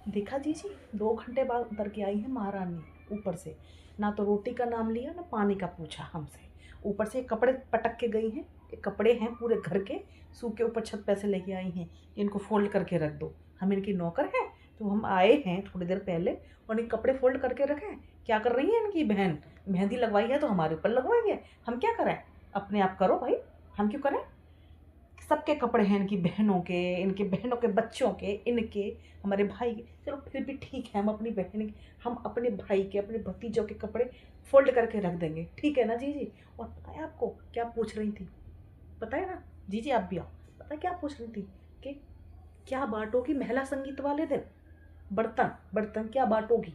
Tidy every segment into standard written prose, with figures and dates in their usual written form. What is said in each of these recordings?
देखा जी 2 घंटे बाद उतर के आई है महारानी ऊपर से। ना तो रोटी का नाम लिया ना पानी का पूछा हमसे। ऊपर से कपड़े पटक के गई हैं कि कपड़े हैं पूरे घर के सूखे, ऊपर छत पे से लेके आई हैं कि इनको फोल्ड करके रख दो। हम इनकी नौकर हैं? तो हम आए हैं थोड़ी देर पहले और इनके कपड़े फोल्ड करके रखें? क्या कर रही है इनकी बहन? मेहंदी लगवाई है तो हमारे ऊपर लगवाएंगे, हम क्या करें? अपने आप करो भाई, हम क्यों करें? सबके कपड़े हैं, इनकी बहनों के, इनके बहनों के बच्चों के, इनके, हमारे भाई के। चलो फिर भी ठीक है, हम अपनी बहन के, हम अपने भाई के, अपने भतीजों के कपड़े फोल्ड करके रख देंगे, ठीक है ना जी। और पता है आपको क्या पूछ रही थी? पता है ना जी आप भी आओ। पता है क्या पूछ रही थी? कि क्या बांटोगी महिला संगीत वाले दिन? बर्तन बर्तन क्या बांटोगी?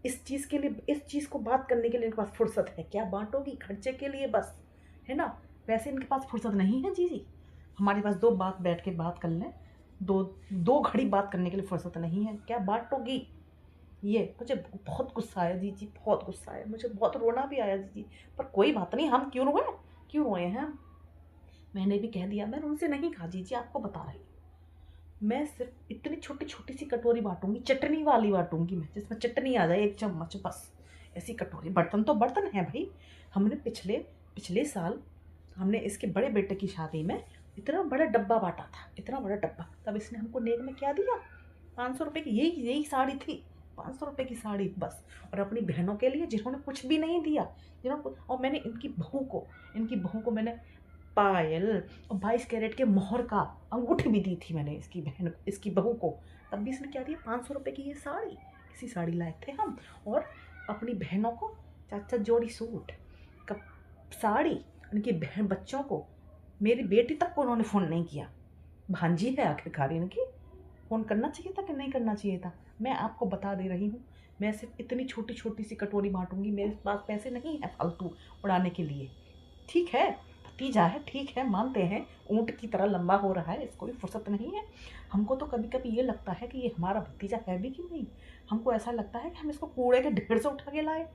इस चीज़ के लिए, इस चीज़ को बात करने के लिए इनके पास फुर्सत है? क्या बांटोगी? खर्चे के लिए बस, है ना? वैसे इनके पास फुर्सत नहीं है जी। हमारे पास दो बात बैठ के बात कर लें, दो दो घड़ी बात करने के लिए फुर्सत नहीं है। क्या बांटोगी? ये मुझे बहुत गुस्सा आया जी, बहुत गुस्सा आया, मुझे बहुत रोना भी आया जी। पर कोई बात नहीं, हम क्यों रोए हैं? मैंने भी कह दिया, मैं उनसे नहीं कहा जी, आपको बता रही हूँ। मैं सिर्फ इतनी छोटी छोटी सी कटोरी बांटूंगी, चटनी वाली बांटूंगी मैं, जिसमें चटनी आ जाए 1 चम्मच बस। ऐसी कटोरी। बर्तन तो बर्तन है भाई। हमने पिछले पिछले साल हमने इसके बड़े बेटे की शादी में इतना बड़ा डब्बा बांटा था, इतना बड़ा डब्बा। तब इसने हमको नेक में क्या दिया? 500 रुपये की यही यही साड़ी थी, 500 रुपये की साड़ी बस। और अपनी बहनों के लिए जिन्होंने कुछ भी नहीं दिया, और मैंने इनकी बहू को मैंने पायल और 22 कैरेट के मोहर का अंगूठी भी दी थी मैंने इसकी बहू को। तब भी इसने क्या दिया? 500 रुपये की ये साड़ी। इसी साड़ी लाए थे हम। और अपनी बहनों को 4 4 जोड़ी सूट, कप, साड़ी। उनकी बहन बच्चों को, मेरी बेटी तक को उन्होंने फ़ोन नहीं किया। भांजी है आखिरकार इनकी, फ़ोन करना चाहिए था कि नहीं करना चाहिए था? मैं आपको बता दे रही हूँ, मैं सिर्फ इतनी छोटी छोटी सी कटोरी बांटूंगी। मेरे पास पैसे नहीं है फालतू उड़ाने के लिए। ठीक है, भतीजा है, ठीक है, मानते हैं ऊँट की तरह लंबा हो रहा है, इसको भी फुर्सत नहीं है। हमको तो कभी कभी ये लगता है कि ये हमारा भतीजा है भी कि नहीं। हमको ऐसा लगता है कि हम इसको कूड़े के ढेर से उठा के लाए।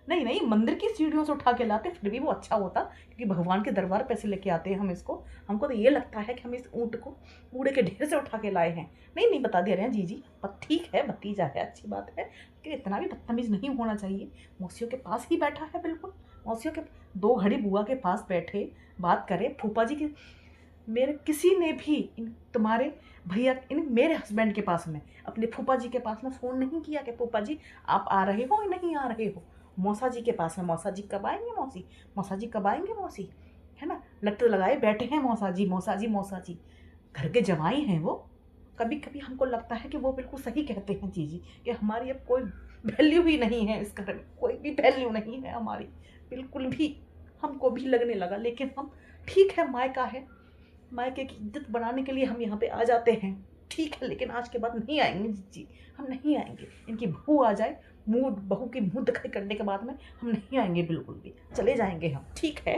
नहीं नहीं, मंदिर की सीढ़ियों से उठा के लाते फिर भी वो अच्छा होता, क्योंकि भगवान के दरबार पे से लेके आते हैं हम इसको। हमको तो ये लगता है कि हम इस ऊँट को कूड़े के ढेर से उठा के लाए हैं। नहीं नहीं, बता दे रहे हैं जी। पर ठीक है, भतीजा है, अच्छी बात है, लेकिन इतना भी बदतमीज़ नहीं होना चाहिए। मौसियों के पास ही बैठा है, बिल्कुल मौसियों के 2 घड़ी बुआ के पास बैठे बात करे। फूफा जी की, मेरे किसी ने भी इन तुम्हारे भैया, इन मेरे हस्बैंड के पास में, अपने फूफा जी के पास में फ़ोन नहीं किया कि फूफा जी आप आ रहे हो या नहीं आ रहे हो। मौसा जी के पास में, मौसा जी कब आएंगे मौसी, मौसा जी कब आएंगे मौसी, है ना? लत लगाए बैठे हैं मौसा जी, मौसा जी, मौसा जी। घर के जवाई हैं वो। कभी कभी हमको लगता है कि वो बिल्कुल सही कहते हैं जी कि हमारी अब कोई वैल्यू ही नहीं है, इस घर में कोई भी वैल्यू नहीं है हमारी, बिल्कुल भी। हमको भी लगने लगा, लेकिन हम, ठीक है, मायका है, मायके की इज्जत बनाने के लिए हम यहाँ पे आ जाते हैं, ठीक है। लेकिन आज के बाद नहीं आएंगे जी, हम नहीं आएंगे। इनकी बहू आ जाए, मुंह बहू की मुंह दिखाई करने के बाद में हम नहीं आएंगे बिल्कुल भी, चले जाएंगे हम, ठीक है।